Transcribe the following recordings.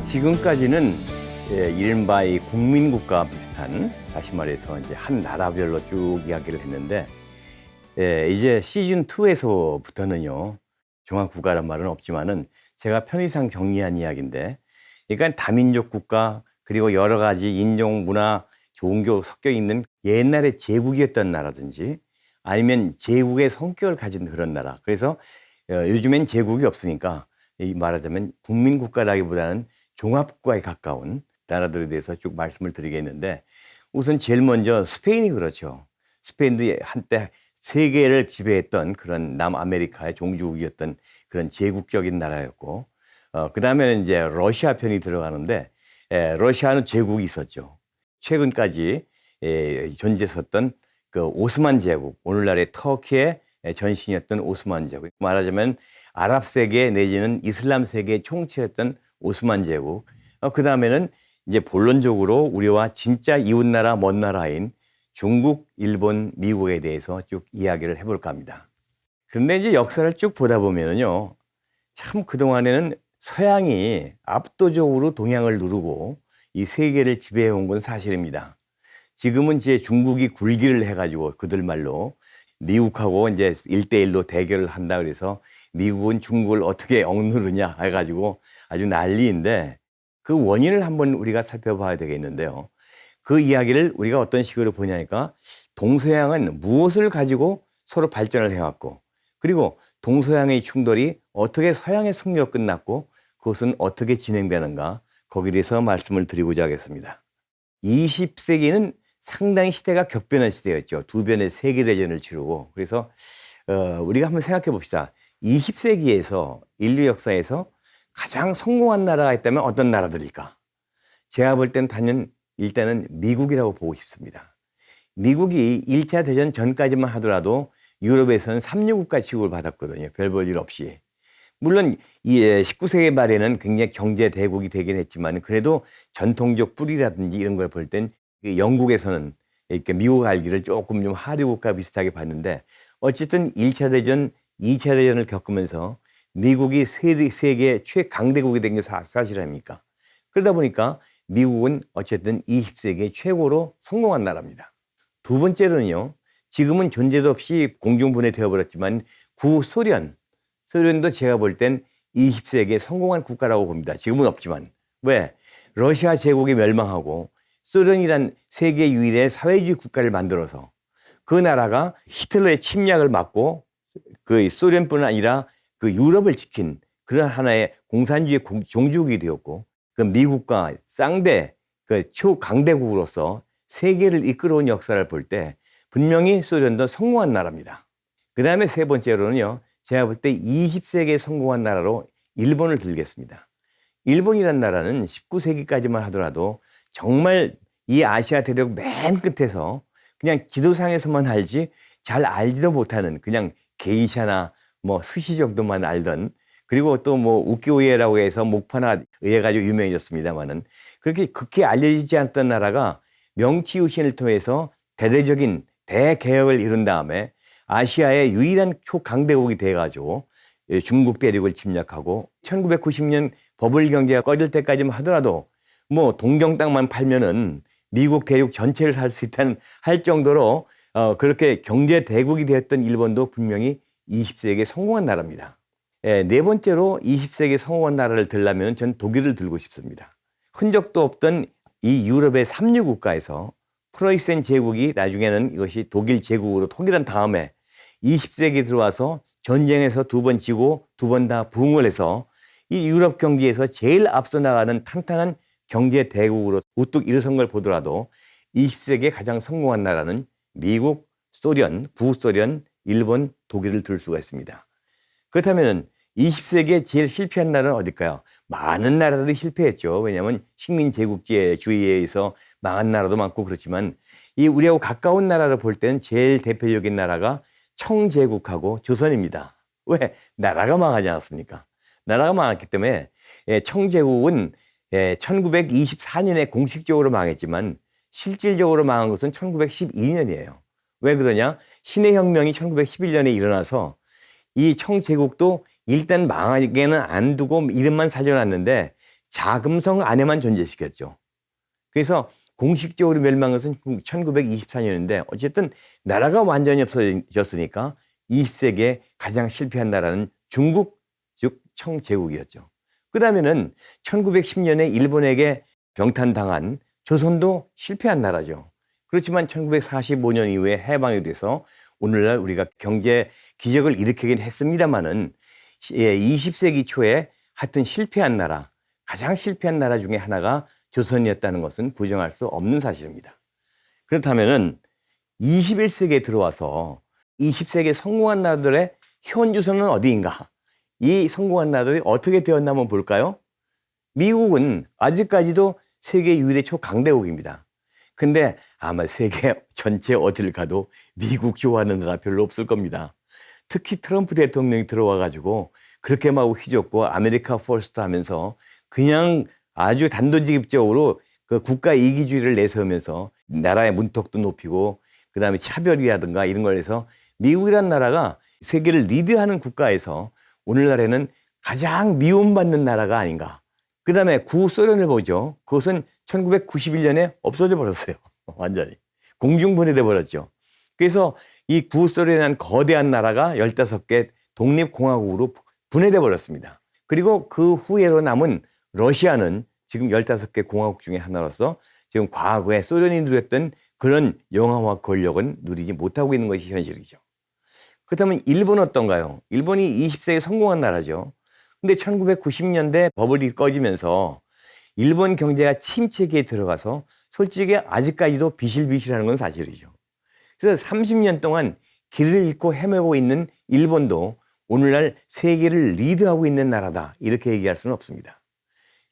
지금까지는 이른바 이 국민국가 비슷한, 다시 말해서 이제 한 나라별로 쭉 이야기를 했는데, 이제 시즌 2에서부터는요, 종합국가란 말은 없지만은 제가 편의상 정리한 이야기인데, 그러니까 다민족 국가 그리고 여러 가지 인종, 문화, 종교 섞여 있는 옛날에 제국이었던 나라든지 아니면 제국의 성격을 가진 그런 나라. 그래서 요즘엔 제국이 없으니까 이 말하자면 국민국가라기보다는 종합국가에 가까운 나라들에 대해서 쭉 말씀을 드리겠는데, 우선 제일 먼저 스페인이 그렇죠. 스페인도 한때 세계를 지배했던 그런 남아메리카의 종주국이었던 그런 제국적인 나라였고, 그 다음에는 이제 러시아 편이 들어가는데, 러시아는 제국이 있었죠. 최근까지 존재했었던 그 오스만 제국, 오늘날의 터키의 전신이었던 오스만 제국, 말하자면 아랍 세계 내지는 이슬람 세계의 총체였던 오스만 제국. 그 다음에는 이제 본론적으로 우리와 진짜 이웃나라 먼 나라인 중국, 일본, 미국에 대해서 쭉 이야기를 해볼까 합니다. 그런데 이제 역사를 쭉 보다 보면은요, 참 그동안에는 서양이 압도적으로 동양을 누르고 이 세계를 지배해온 건 사실입니다. 지금은 이제 중국이 굴기를 해가지고 그들 말로 미국하고 이제 1대1로 대결을 한다 그래서 미국은 중국을 어떻게 억누르냐 해가지고 아주 난리인데, 그 원인을 한번 우리가 살펴봐야 되겠는데요. 그 이야기를 우리가 어떤 식으로 보냐니까, 동서양은 무엇을 가지고 서로 발전을 해왔고, 그리고 동서양의 충돌이 어떻게 서양의 승리로 끝났고 그것은 어떻게 진행되는가, 거기에 대해서 말씀을 드리고자 하겠습니다. 20세기는 상당히 시대가 격변한 시대였죠. 두 변의 세계대전을 치르고. 그래서 우리가 한번 생각해 봅시다. 20세기에서 인류 역사에서 가장 성공한 나라가 있다면 어떤 나라들일까? 제가 볼 땐 일단은 미국이라고 보고 싶습니다. 미국이 1차 대전 전까지만 하더라도 유럽에서는 삼류국가 취급을 받았거든요. 별 볼 일 없이. 물론 이 19세기 말에는 굉장히 경제 대국이 되긴 했지만, 그래도 전통적 뿌리라든지 이런 걸 볼 땐 영국에서는 이렇게 미국 알기를 조금 좀 하류국가 비슷하게 봤는데, 어쨌든 1차 대전, 2차 대전을 겪으면서 미국이 세계 최강대국이 된 게 사실 아닙니까? 그러다 보니까 미국은 어쨌든 20세기에 최고로 성공한 나라입니다. 두 번째로는요, 지금은 존재도 없이 공중분해 되어버렸지만 소련도 제가 볼 땐 20세기에 성공한 국가라고 봅니다. 지금은 없지만. 왜? 러시아 제국이 멸망하고 소련이란 세계 유일의 사회주의 국가를 만들어서 그 나라가 히틀러의 침략을 막고 그 소련뿐 아니라 그 유럽을 지킨 그런 하나의 공산주의 종주국이 되었고, 그 미국과 쌍대, 그 초강대국으로서 세계를 이끌어온 역사를 볼 때 분명히 소련도 성공한 나라입니다. 그 다음에 세 번째로는요, 제가 볼 때 20세기에 성공한 나라로 일본을 들겠습니다. 일본이란 나라는 19세기까지만 하더라도 정말 이 아시아 대륙 맨 끝에서 그냥 지도상에서만 알지 잘 알지도 못하는, 그냥 게이샤나 뭐 스시 정도만 알던, 그리고 또 뭐 우키우에라고 해서 목파나 의해가지고 유명해졌습니다만은, 그렇게 극히 알려지지 않았던 나라가 명치유신을 통해서 대대적인 대개혁을 이룬 다음에 아시아의 유일한 초강대국이 돼가지고 중국 대륙을 침략하고, 1990년 버블 경제가 꺼질 때까지만 하더라도 뭐 동경 땅만 팔면은 미국 대륙 전체를 살 수 있다는 할 정도로 그렇게 경제 대국이 되었던 일본도 분명히 20세기에 성공한 나라입니다. 네 번째로 20세기에 성공한 나라를 들려면 전 독일을 들고 싶습니다. 흔적도 없던 이 유럽의 삼류 국가에서 프로이센 제국이 나중에는 이것이 독일 제국으로 통일한 다음에 20세기 들어와서 전쟁에서 2번 지고 2번 다 부흥을 해서 이 유럽 경제에서 제일 앞서 나가는 탄탄한 경제 대국으로 우뚝 일어선 걸 보더라도 20세기에 가장 성공한 나라는 미국, 소련, 구소련, 일본, 독일을 들 수가 있습니다. 그렇다면 20세기에 제일 실패한 나라는 어딜까요? 많은 나라들이 실패했죠. 왜냐하면 식민 제국주의에 의해서 망한 나라도 많고 그렇지만, 이 우리하고 가까운 나라를 볼 때는 제일 대표적인 나라가 청제국하고 조선입니다. 왜? 나라가 망하지 않았습니까? 나라가 망했기 때문에 청제국은 1924년에 공식적으로 망했지만 실질적으로 망한 것은 1912년이에요. 왜 그러냐? 신해 혁명이 1911년에 일어나서 이 청제국도 일단 망하게는 안 두고 이름만 살려놨는데 자금성 안에만 존재시켰죠. 그래서 공식적으로 멸망한 것은 1924년인데 어쨌든 나라가 완전히 없어졌으니까 20세기에 가장 실패한 나라는 중국, 즉 청제국이었죠. 그 다음에는 1910년에 일본에게 병탄당한 조선도 실패한 나라죠. 그렇지만 1945년 이후에 해방이 돼서 오늘날 우리가 경제 기적을 일으키긴 했습니다마는 20세기 초에 하여튼 실패한 나라, 가장 실패한 나라 중에 하나가 조선이었다는 것은 부정할 수 없는 사실입니다. 그렇다면은 21세기에 들어와서 20세기에 성공한 나라들의 현주소는 어디인가? 이 성공한 나라들이 어떻게 되었나 한번 볼까요? 미국은 아직까지도 세계 유일의 초강대국입니다. 근데 아마 세계 전체 어디를 가도 미국 좋아하는 나라 별로 없을 겁니다. 특히 트럼프 대통령이 들어와 가지고 그렇게 막 휘젓고 아메리카 퍼스트 하면서 그냥 아주 단도직입적으로 그 국가 이기주의를 내세우면서 나라의 문턱도 높이고 그다음에 차별이라든가 이런 걸 해서 미국이라는 나라가 세계를 리드하는 국가에서 오늘날에는 가장 미움받는 나라가 아닌가. 그다음에 구소련을 보죠. 그것은 1991년에 없어져 버렸어요. 완전히. 공중분해돼 버렸죠. 그래서 이 구소련이라는 거대한 나라가 15개 독립공화국으로 분해돼 버렸습니다. 그리고 그 후예로 남은 러시아는 지금 15개 공화국 중에 하나로서 지금 과거에 소련이 누렸던 그런 영화화 권력은 누리지 못하고 있는 것이 현실이죠. 그렇다면 일본은 어떤가요? 일본이 20세기에 성공한 나라죠. 근데 1990년대 버블이 꺼지면서 일본 경제가 침체기에 들어가서 솔직히 아직까지도 비실비실하는 건 사실이죠. 그래서 30년 동안 길을 잃고 헤매고 있는 일본도 오늘날 세계를 리드하고 있는 나라다. 이렇게 얘기할 수는 없습니다.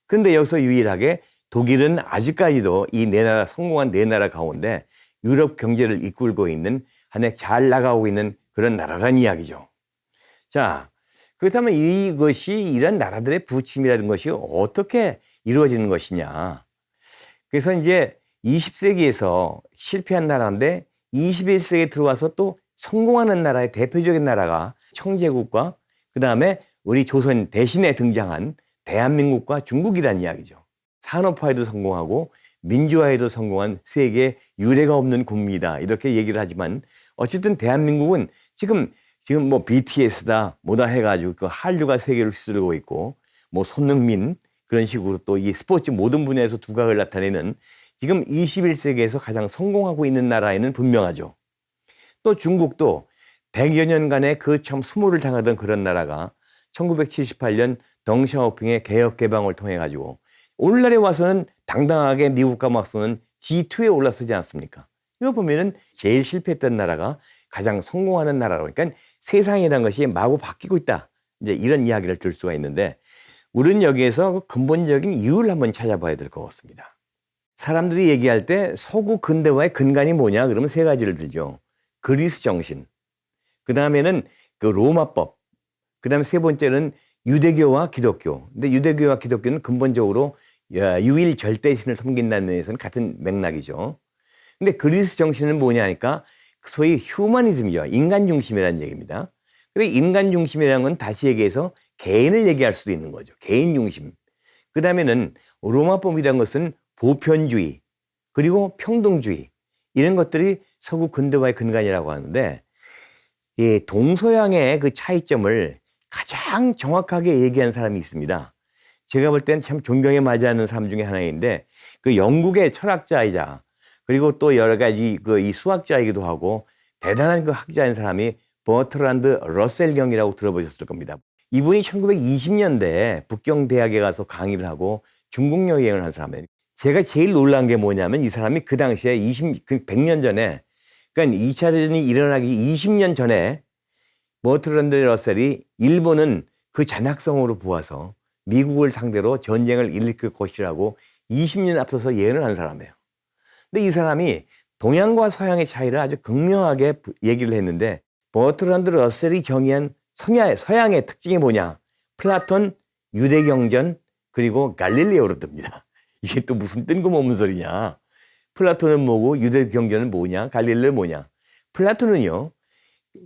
그런데 여기서 유일하게 독일은 아직까지도 이 네 나라 성공한 네 나라 가운데 유럽 경제를 이끌고 있는 한해 잘 나가고 있는 그런 나라란 이야기죠. 자, 그렇다면 이것이 이런 나라들의 부침이라는 것이 어떻게 이루어지는 것이냐. 그래서 이제 20세기에서 실패한 나라인데 21세기에 들어와서 또 성공하는 나라의 대표적인 나라가 청제국과 그다음에 우리 조선 대신에 등장한 대한민국과 중국이라는 이야기죠. 산업화에도 성공하고 민주화에도 성공한 세계 유례가 없는 국민이다. 이렇게 얘기를 하지만 어쨌든 대한민국은 지금 뭐 BTS다 뭐다 해가지고 그 한류가 세계를 휩쓸고 있고 뭐 손흥민 그런 식으로 또 이 스포츠 모든 분야에서 두각을 나타내는 지금 21세기에서 가장 성공하고 있는 나라에는 분명하죠. 또 중국도 100여 년간의 그 참 수모를 당하던 그런 나라가 1978년 덩샤오핑의 개혁 개방을 통해 가지고 오늘날에 와서는 당당하게 미국과 맞서는 G2에 올라서지 않습니까? 이거 보면은 제일 실패했던 나라가 가장 성공하는 나라로. 그러니까 세상이라는 것이 마구 바뀌고 있다. 이제 이런 이야기를 들 수가 있는데 우리는 여기에서 근본적인 이유를 한번 찾아봐야 될 것 같습니다. 사람들이 얘기할 때 서구 근대화의 근간이 뭐냐? 그러면 세 가지를 들죠. 그리스 정신. 그 다음에는 그 로마법. 그 다음에 세 번째는 유대교와 기독교. 근데 유대교와 기독교는 근본적으로 유일 절대신을 섬긴다는 면에서는 같은 맥락이죠. 근데 그리스 정신은 뭐냐 하니까 소위 휴머니즘이죠. 인간 중심이라는 얘기입니다. 근데 인간 중심이라는 건 다시 얘기해서 개인을 얘기할 수도 있는 거죠. 개인 중심. 그 다음에는 로마법이라는 것은 보편주의 그리고 평등주의 이런 것들이 서구 근대화의 근간이라고 하는데 이 동서양의 그 차이점을 가장 정확하게 얘기한 사람이 있습니다. 제가 볼 때는 참 존경에 맞이하는 사람 중에 하나인데 그 영국의 철학자이자 그리고 또 여러 가지 그 이 수학자이기도 하고 대단한 그 학자인 사람이 버트란드 러셀 경이라고 들어보셨을 겁니다. 이분이 1920년대에 북경대학에 가서 강의를 하고 중국 여행을 한 사람이에요. 제가 제일 놀란 게 뭐냐면 이 사람이 그 당시에 100년 전에 그러니까 2차 대전이 일어나기 20년 전에 버트란드 러셀이 일본은 그 잔악성으로 보아서 미국을 상대로 전쟁을 일으킬 것이라고 20년 앞서서 예언을 한 사람이에요. 근데 이 사람이 동양과 서양의 차이를 아주 극명하게 얘기를 했는데 버트란드 러셀이 정의한 서양의 특징이 뭐냐? 플라톤, 유대경전, 그리고 갈릴레오로 듭니다. 이게 또 무슨 뜬금없는 소리냐? 플라톤은 뭐고 유대경전은 뭐냐? 갈릴레오 뭐냐? 플라톤은요.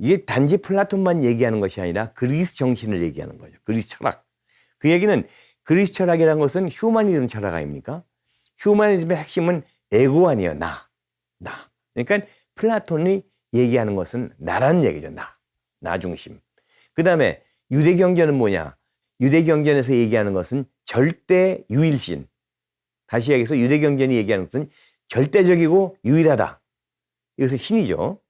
이게 단지 플라톤만 얘기하는 것이 아니라 그리스 정신을 얘기하는 거죠. 그리스 철학. 그 얘기는 그리스 철학이라는 것은 휴머니즘 철학 아닙니까? 휴머니즘의 핵심은 에고 아니에요. 나. 그러니까 플라톤이 얘기하는 것은 나라는 얘기죠. 나 중심. 그 다음에 유대 경전은 뭐냐? 유대 경전에서 얘기하는 것은 절대 유일신. 다시 얘기해서 유대 경전이 얘기하는 것은 절대적이고 유일하다. 이것은 신이죠.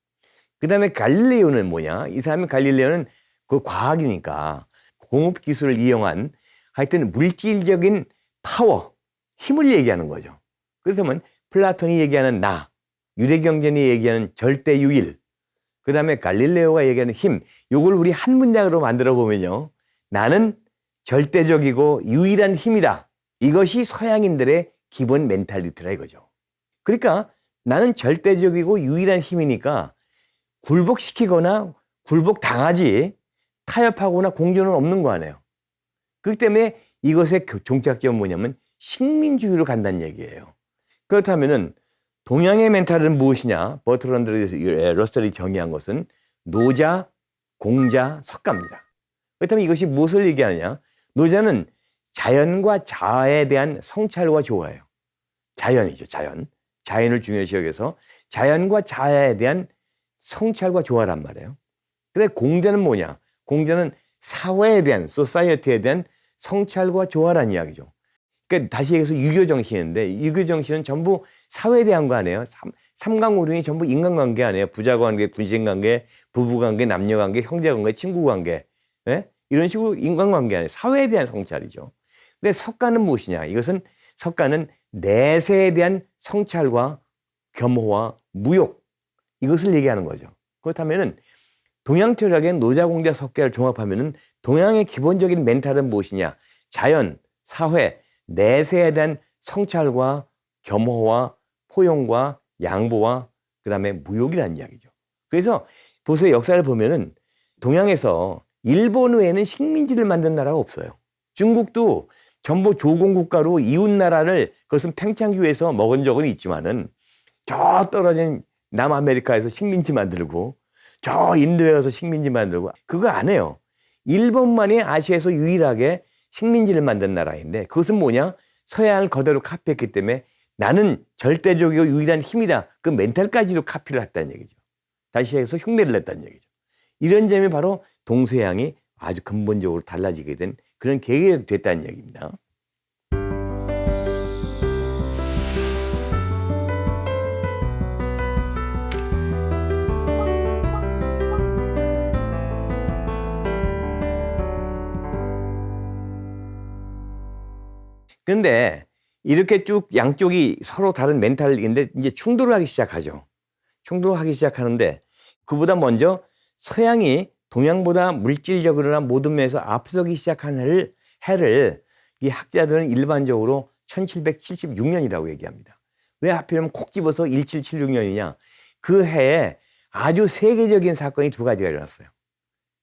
그 다음에 갈릴레오는 뭐냐? 이 사람이 갈릴레오는 그 과학이니까 공업 기술을 이용한 하여튼 물질적인 파워, 힘을 얘기하는 거죠. 그래서 플라톤이 얘기하는 나, 유대 경전이 얘기하는 절대 유일, 그 다음에 갈릴레오가 얘기하는 힘, 요걸 우리 한 문장으로 만들어 보면요. 나는 절대적이고 유일한 힘이다. 이것이 서양인들의 기본 멘탈리티라 이거죠. 그러니까 나는 절대적이고 유일한 힘이니까 굴복시키거나 굴복당하지 타협하거나 공존은 없는 거 아니에요. 그렇기 때문에 이것의 종착점은 뭐냐면 식민주의로 간다는 얘기예요. 그렇다면은 동양의 멘탈은 무엇이냐? 버트런드 러셀이 정의한 것은 노자, 공자, 석가입니다. 그렇다면 이것이 무엇을 얘기하느냐? 노자는 자연과 자아에 대한 성찰과 조화예요. 자연이죠, 자연. 자연을 중요시 여겨서 자연과 자아에 대한 성찰과 조화란 말이에요. 근데 공자는 뭐냐? 공자는 사회에 대한, 소사이어티에 대한 성찰과 조화란 이야기죠. 그러니까 다시 얘기해서 유교 정신인데, 유교 정신은 전부 사회에 대한 거 아니에요. 삼강오륜이 전부 인간관계 아니에요. 부자관계, 군신관계, 부부관계, 남녀관계, 형제관계, 친구관계. 네? 이런 식으로 인간관계 아니에요. 사회에 대한 성찰이죠. 근데 석가는 무엇이냐? 이것은 석가는 내세에 대한 성찰과 겸허와 무욕, 이것을 얘기하는 거죠. 그렇다면은 동양 철학의 노자, 공자, 석가를 종합하면은 동양의 기본적인 멘탈은 무엇이냐? 자연, 사회, 내세에 대한 성찰과 겸허와 포용과 양보와 그다음에 무욕이라는 이야기죠. 그래서 보세요. 역사를 보면은 동양에서 일본 외에는 식민지를 만든 나라가 없어요. 중국도 전부 조공국가로 이웃나라를 그것은 팽창주의에서 먹은 적은 있지만은 저 떨어진 남아메리카에서 식민지 만들고 저 인도에 가서 식민지 만들고 그거 안 해요. 일본만이 아시아에서 유일하게 식민지를 만든 나라인데 그것은 뭐냐? 서양을 그대로 카피했기 때문에 나는 절대적이고 유일한 힘이다. 그 멘탈까지도 카피를 했다는 얘기죠. 다시 해서 흉내를 냈다는 얘기죠. 이런 점이 바로 동서양이 아주 근본적으로 달라지게 된 그런 계기가 됐다는 얘기입니다. 그런데 이렇게 쭉 양쪽이 서로 다른 멘탈인데 이제 충돌을 하기 시작하죠. 충돌하기 시작하는데 그보다 먼저 서양이 동양보다 물질적으로나 모든 면에서 앞서기 시작한 해를 이 학자들은 일반적으로 1776년이라고 얘기합니다. 왜 하필이면 콕 집어서 1776년이냐? 그 해에 아주 세계적인 사건이 두 가지가 일어났어요.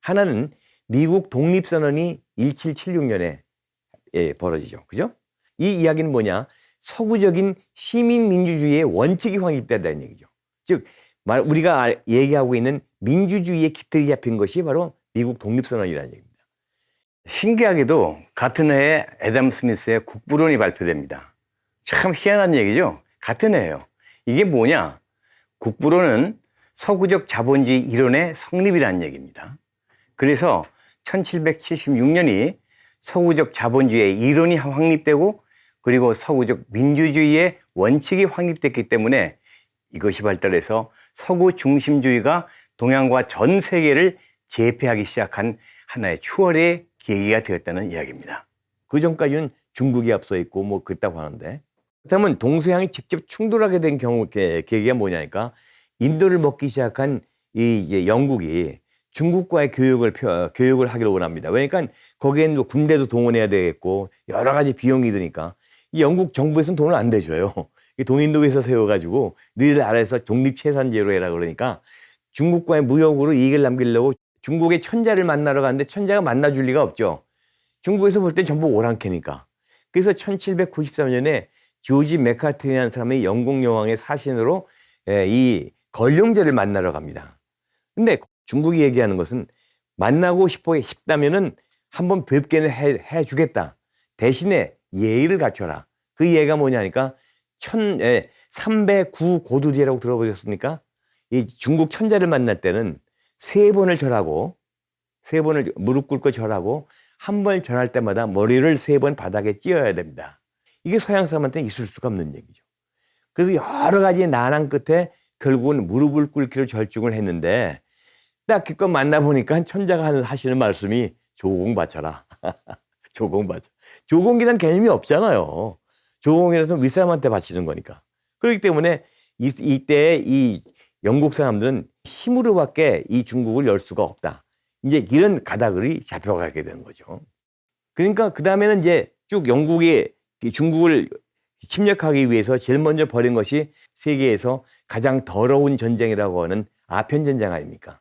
하나는 미국 독립선언이 1776년에 벌어지죠. 그죠? 이 이야기는 뭐냐? 서구적인 시민민주주의의 원칙이 확립된다는 얘기죠. 즉, 우리가 얘기하고 있는 민주주의의 깃들이 잡힌 것이 바로 미국 독립선언이라는 얘기입니다. 신기하게도 같은 해에 애덤 스미스의 국부론이 발표됩니다. 참 희한한 얘기죠. 같은 해예요. 이게 뭐냐? 국부론은 서구적 자본주의 이론의 성립이라는 얘기입니다. 그래서 1776년이 서구적 자본주의의 이론이 확립되고 그리고 서구적 민주주의의 원칙이 확립됐기 때문에 이것이 발달해서 서구 중심주의가 동양과 전 세계를 제패하기 시작한 하나의 추월의 계기가 되었다는 이야기입니다. 그 전까지는 중국이 앞서 있고 뭐 그랬다고 하는데 그렇다면 동서양이 직접 충돌하게 된 계기가 뭐냐니까 인도를 먹기 시작한 이 영국이 중국과의 교육을 하기를 원합니다. 그러니까 거기에는 군대도 동원해야 되겠고 여러 가지 비용이 드니까 이 영국 정부에서는 돈을 안 대줘요. 동인도 회사 세워가지고 너희들 알아서 독립채산제로 해라 그러니까 중국과의 무역으로 이익을 남기려고 중국의 천자를 만나러 갔는데 천자가 만나줄 리가 없죠. 중국에서 볼 땐 전부 오랑캐니까. 그래서 1793년에 조지 맥카트니라는 사람이 영국 여왕의 사신으로 이 걸룡제를 만나러 갑니다. 근데 중국이 얘기하는 것은 만나고 싶다면은 한번 뵙게는 해주겠다. 대신에 예의를 갖춰라. 그 예가 뭐냐니까 309 고두리라고 들어보셨습니까? 이 중국 천자를 만날 때는 3번을 절하고 3번을 무릎 꿇고 절하고 한 번 절할 때마다 머리를 3번 바닥에 찧어야 됩니다. 이게 서양 사람한테는 있을 수가 없는 얘기죠. 그래서 여러 가지 난항 끝에 결국은 무릎을 꿇기로 절중을 했는데 딱 기껏 만나보니까 천자가 하시는 말씀이 조공 바쳐라. 조공 바쳐. 조공이란 개념이 없잖아요. 조공이라서 윗사람한테 바치는 거니까. 그렇기 때문에 이때 이 영국 사람들은 힘으로밖에 이 중국을 열 수가 없다. 이제 이런 가닥을 잡혀가게 되는 거죠. 그러니까 그 다음에는 이제 쭉 영국이 중국을 침략하기 위해서 제일 먼저 벌인 것이 세계에서 가장 더러운 전쟁이라고 하는 아편 전쟁 아닙니까?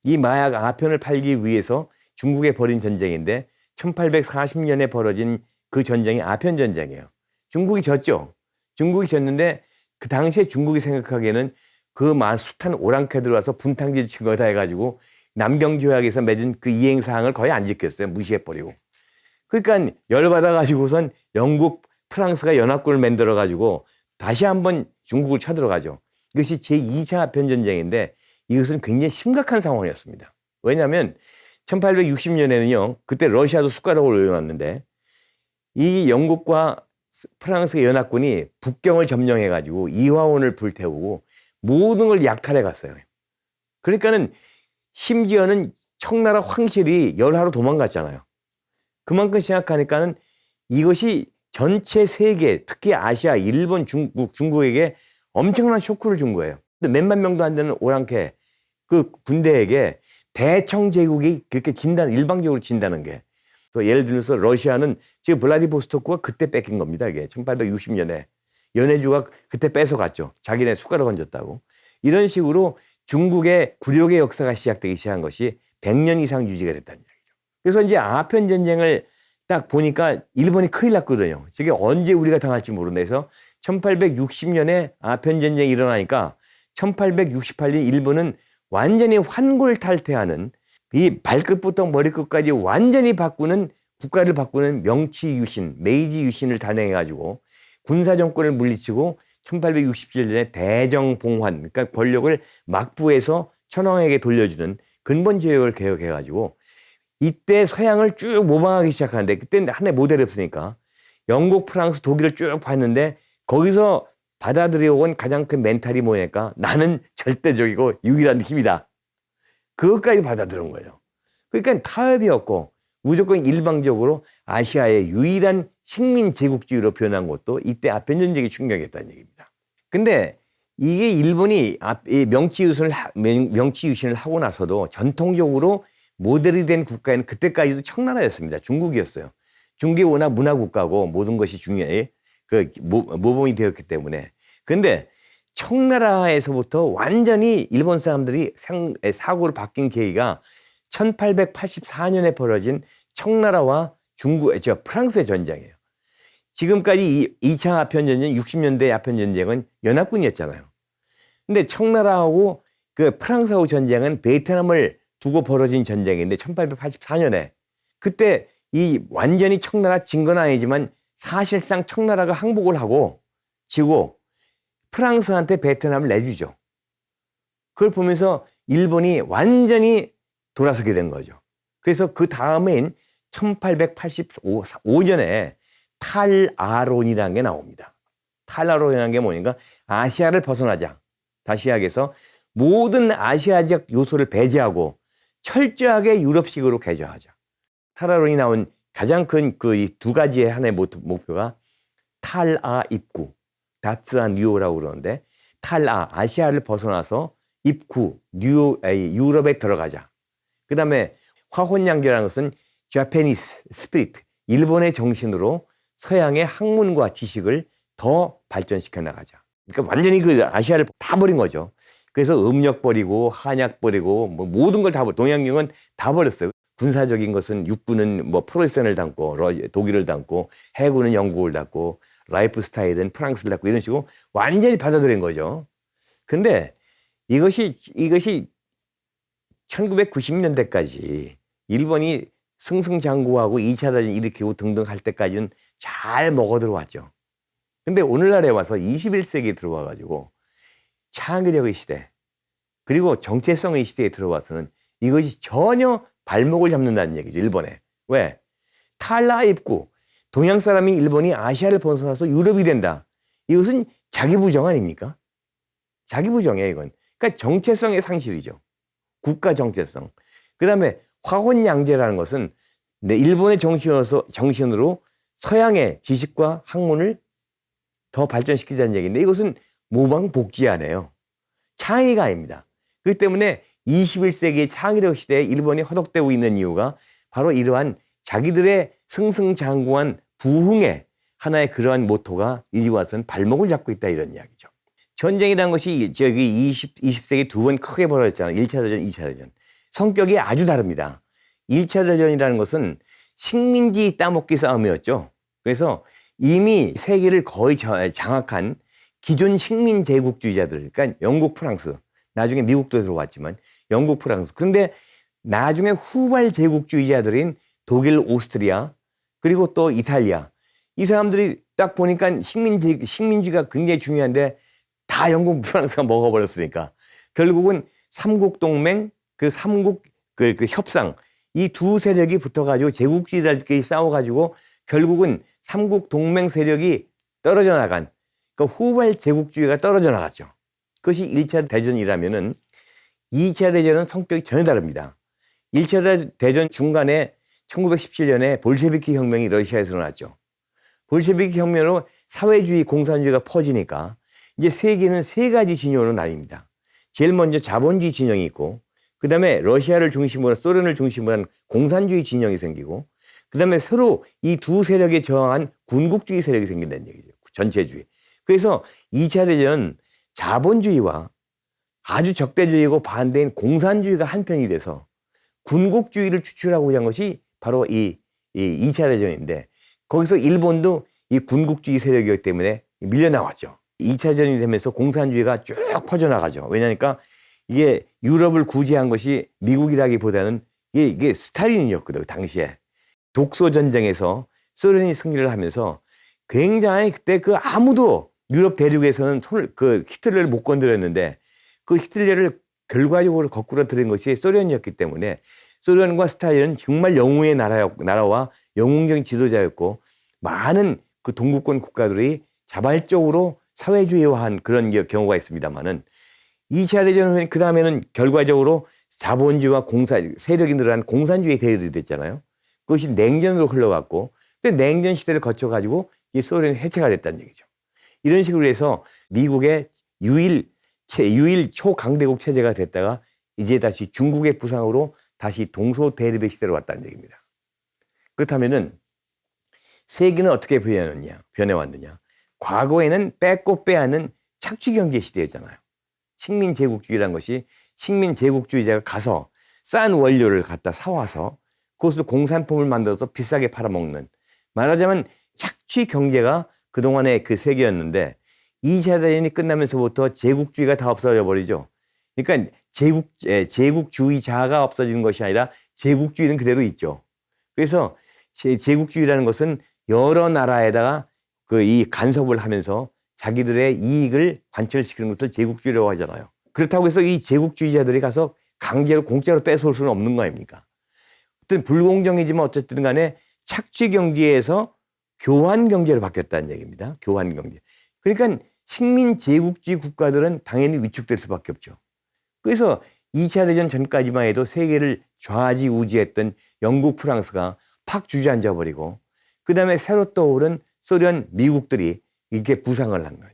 이 마약 아편을 팔기 위해서 중국에 벌인 전쟁인데 1840년에 벌어진 그 전쟁이 아편 전쟁이에요. 중국이 졌죠. 중국이 졌는데 그 당시에 중국이 생각하기에는 그 숱한 오랑캐 들어와서 분탕질 친 거다 해가지고 남경조약에서 맺은 그 이행사항을 거의 안 지켰어요. 무시해버리고. 그러니까 열받아가지고선 영국, 프랑스가 연합군을 만들어가지고 다시 한번 중국을 쳐들어가죠. 이것이 제2차 아편전쟁인데 이것은 굉장히 심각한 상황이었습니다. 왜냐하면 1860년에는요. 그때 러시아도 숟가락을 올려놨는데 이 영국과 프랑스의 연합군이 북경을 점령해가지고 이화원을 불태우고 모든 걸 약탈해 갔어요. 그러니까는 심지어는 청나라 황실이 열하로 도망갔잖아요. 그만큼 생각하니까는 이것이 전체 세계, 특히 아시아, 일본, 중국에게 엄청난 쇼크를 준 거예요. 몇만 명도 안 되는 오랑캐 그 군대에게 대청 제국이 그렇게 일방적으로 진다는 게. 또 예를 들어서 러시아는 지금 블라디보스토크가 그때 뺏긴 겁니다. 이게 1860년에. 연해주가 그때 뺏어갔죠. 자기네 숟가락 얹었다고. 이런 식으로 중국의 굴욕의 역사가 시작되기 시작한 것이 100년 이상 유지가 됐다는 얘기죠. 그래서 이제 아편 전쟁을 딱 보니까 일본이 큰일 났거든요. 저게 언제 우리가 당할지 모른다. 1860년에 아편 전쟁이 일어나니까 1868년 일본은 완전히 환골탈태하는 이 발끝부터 머리끝까지 완전히 바꾸는 국가를 바꾸는 명치 유신, 메이지 유신을 단행해가지고 군사 정권을 물리치고 1867년에 대정봉환, 그러니까 권력을 막부에서 천황에게 돌려주는 근본 제도를 개혁해가지고 이때 서양을 쭉 모방하기 시작하는데 그때는 하나의 모델이 없으니까 영국, 프랑스, 독일을 쭉 봤는데 거기서 받아들여온 가장 큰 멘탈이 뭐냐니까 나는 절대적이고 유일한 힘이다. 그것까지 받아들인 거예요. 그러니까 타협이 없고 무조건 일방적으로 아시아의 유일한 식민 제국주의로 변한 것도 이때 아편 전쟁이 충격이었다는 얘기입니다. 근데 이게 일본이 명치 유신을 하고 나서도 전통적으로 모델이 된 국가에는 그때까지도 청나라였습니다. 중국이었어요. 중국이 워낙 문화 국가고 모든 것이 중요해 모범이 되었기 때문에. 근데 청나라에서부터 완전히 일본 사람들이 사고를 바뀐 계기가 1884년에 벌어진 청나라와 프랑스의 전쟁이에요. 지금까지 2차 아편전쟁, 60년대 아편전쟁은 연합군이었잖아요. 근데 청나라하고 그 프랑스하고 전쟁은 베트남을 두고 벌어진 전쟁인데 1884년에 그때 이 완전히 청나라 진 건 아니지만 사실상 청나라가 항복을 하고 지고 프랑스한테 베트남을 내주죠. 그걸 보면서 일본이 완전히 돌아서게 된 거죠. 그래서 그 다음엔 1885년에 탈아론이라는 게 나옵니다. 탈아론이라는 게 뭐니까 아시아를 벗어나자. 다시 이야기해서 모든 아시아적 요소를 배제하고 철저하게 유럽식으로 개조하자. 탈아론이 나온 가장 큰 그 두 가지의 하나의 목표가 탈아 입구, 다츠아 뉴오라고 그러는데 아시아를 벗어나서 입구, 유럽에 들어가자. 그 다음에 화혼양교라는 것은 Japanese spirit, 일본의 정신으로 서양의 학문과 지식을 더 발전시켜 나가자. 그러니까 완전히 그 아시아를 다 버린 거죠. 그래서 음력 버리고 한약 버리고 뭐 모든 걸 다 동양경은 다 버렸어요. 군사적인 것은 육군은 뭐 프로이센을 담고 독일을 담고 해군은 영국을 담고 라이프 스타일은 프랑스를 담고 이런 식으로 완전히 받아들인 거죠. 근데 이것이 1990년대까지 일본이 승승장구하고 2차 대전 일으키고 등등 할 때까지는 잘 먹어 들어왔죠. 근데 오늘날에 와서 21세기에 들어와 가지고 창의력의 시대 그리고 정체성의 시대에 들어와서는 이것이 전혀 발목을 잡는다는 얘기죠. 일본에. 왜? 탈라 입구. 동양 사람이 일본이 아시아를 벗어나서 유럽이 된다. 이것은 자기 부정 아닙니까? 자기 부정이에요, 이건. 그러니까 정체성의 상실이죠. 국가 정체성. 그다음에 화혼양제라는 것은 일본의 정신으로 서양의 지식과 학문을 더 발전시키자는 얘기인데 이것은 모방복지아니에요. 창의가 아닙니다. 그렇기 때문에 21세기 창의력 시대에 일본이 허덕대고 있는 이유가 바로 이러한 자기들의 승승장구한 부흥의 하나의 그러한 모토가 이리 와서는 발목을 잡고 있다 이런 이야기죠. 전쟁이라는 것이 저기 20세기 두 번 크게 벌어졌잖아요. 1차 대전, 2차 대전. 성격이 아주 다릅니다. 1차 대전이라는 것은 식민지 따먹기 싸움이었죠. 그래서 이미 세계를 거의 장악한 기존 식민 제국주의자들, 그러니까 영국, 프랑스, 나중에 미국도 들어왔지만 영국, 프랑스. 그런데 나중에 후발 제국주의자들인 독일, 오스트리아, 그리고 또 이탈리아. 이 사람들이 딱 보니까 식민지가 굉장히 중요한데 다 영국, 프랑스가 먹어버렸으니까 결국은 삼국 동맹, 그 삼국 그 협상 이 두 세력이 붙어가지고 제국주의자들끼리 싸워가지고 결국은 삼국 동맹 세력이 떨어져 나간 그러니까 후발 제국주의가 떨어져 나갔죠. 그것이 1차 대전이라면은 2차 대전은 성격이 전혀 다릅니다. 1차 대전 중간에 1917년에 볼셰비키 혁명이 러시아에서 일어났죠. 볼셰비키 혁명으로 사회주의, 공산주의가 퍼지니까 이제 세계는 세 가지 진영으로 나뉩니다. 제일 먼저 자본주의 진영이 있고 그 다음에 러시아를 중심으로 소련을 중심으로 한 공산주의 진영이 생기고 그 다음에 서로 이 두 세력에 저항한 군국주의 세력이 생긴다는 얘기죠. 전체주의. 그래서 2차 대전은 자본주의와 아주 적대주의고 반대인 공산주의가 한편이 돼서 군국주의를 추출하고자 한 것이 바로 이 2차 대전인데 거기서 일본도 이 군국주의 세력이었기 때문에 밀려나왔죠. 2차 대전이 되면서 공산주의가 쭉 퍼져나가죠. 왜냐니까 이게 유럽을 구제한 것이 미국이라기보다는 이게 스탈린이었거든요. 당시에. 독소 전쟁에서 소련이 승리를 하면서 굉장히 그때 아무도 유럽 대륙에서는 히틀러를 못 건드렸는데 그 히틀러를 결과적으로 거꾸로 들인 것이 소련이었기 때문에 소련과 스탈린은 정말 영웅의 나라와 영웅적인 지도자였고 많은 그 동구권 국가들이 자발적으로 사회주의화한 그런 경우가 있습니다만은 2차 대전 후에 그 다음에는 결과적으로 자본주의와 세력이 늘어난 공산주의 대열이 됐잖아요. 그것이 냉전으로 흘러갔고 근데 냉전 시대를 거쳐가지고 이 소련이 해체가 됐다는 얘기죠. 이런 식으로 해서 미국의 유일 초강대국 체제가 됐다가 이제 다시 중국의 부상으로 다시 동서대립의 시대로 왔다는 얘기입니다. 그렇다면은 세계는 어떻게 변해왔느냐. 과거에는 뺏고 빼앗는 착취경제 시대였잖아요. 식민제국주의라는 것이 식민제국주의자가 가서 싼 원료를 갖다 사와서 그것으로 공산품을 만들어서 비싸게 팔아먹는 말하자면 착취경제가 그동안의 그 세계였는데 2차 대전이 끝나면서부터 제국주의가 다 없어져 버리죠. 그러니까 제국주의자가 없어지는 것이 아니라 제국주의는 그대로 있죠. 그래서 제국주의라는 것은 여러 나라에다가 이 간섭을 하면서 자기들의 이익을 관철시키는 것을 제국주의라고 하잖아요. 그렇다고 해서 이 제국주의자들이 가서 강제로 공짜로 뺏어올 수는 없는 거 아닙니까? 어떤 불공정이지만 어쨌든 간에 착취경제에서 교환경제로 바뀌었다는 얘기입니다. 교환경제. 그러니까 식민제국주의 국가들은 당연히 위축될 수밖에 없죠. 그래서 2차 대전 전까지만 해도 세계를 좌지우지했던 영국, 프랑스가 팍 주저앉아버리고 그 다음에 새로 떠오른 소련, 미국들이 이렇게 부상을 한 거예요.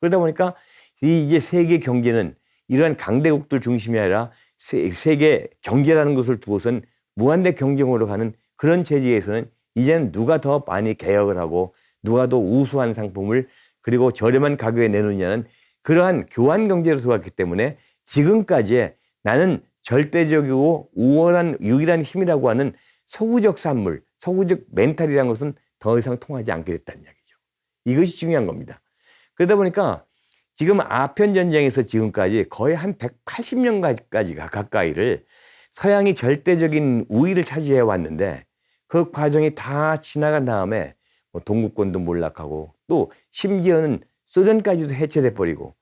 그러다 보니까 이제 세계 경제는 이러한 강대국들 중심이 아니라 세계 경제라는 것을 두고선 무한대 경쟁으로 가는 그런 체제에서는 이제는 누가 더 많이 개혁을 하고 누가 더 우수한 상품을 그리고 저렴한 가격에 내놓느냐는 그러한 교환 경제로 들어왔기 때문에 지금까지 나는 절대적이고 우월한 유일한 힘이라고 하는 서구적 산물, 서구적 멘탈이라는 것은 더 이상 통하지 않게 됐다는 이야기죠. 이것이 중요한 겁니다. 그러다 보니까 지금 아편 전쟁에서 지금까지 거의 한 180년까지 가까이를 서양이 절대적인 우위를 차지해 왔는데 그 과정이 다 지나간 다음에 뭐 동구권도 몰락하고 또 심지어는 소련까지도 해체돼 버리고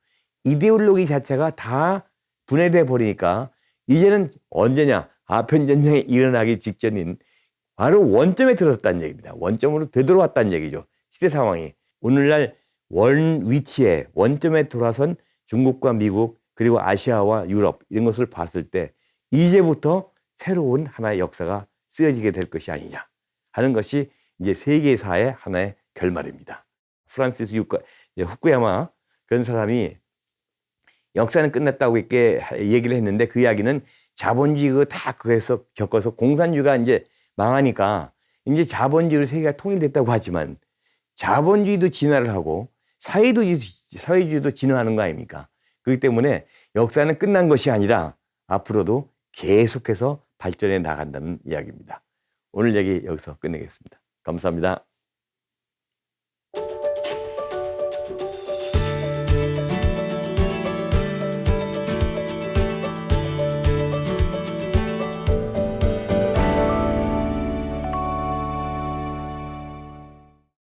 이데올로기 자체가 다 분해돼 버리니까 이제는 언제냐? 아편전쟁이 일어나기 직전인 바로 원점에 들어섰다는 얘기입니다. 원점으로 되돌아왔다는 얘기죠. 시대 상황이. 오늘날 원 위치에 원점에 돌아선 중국과 미국 그리고 아시아와 유럽 이런 것을 봤을 때 이제부터 새로운 하나의 역사가 쓰여지게 될 것이 아니냐 하는 것이 이제 세계사의 하나의 결말입니다. 프란시스 후쿠야마 그런 사람이 역사는 끝났다고 이렇게 얘기를 했는데 그 이야기는 자본주의 다 그거에서 겪어서 공산주의가 이제 망하니까 이제 자본주의로 세계가 통일됐다고 하지만 자본주의도 진화를 하고 사회주의도 진화하는 거 아닙니까? 그렇기 때문에 역사는 끝난 것이 아니라 앞으로도 계속해서 발전해 나간다는 이야기입니다. 오늘 얘기 여기서 끝내겠습니다. 감사합니다.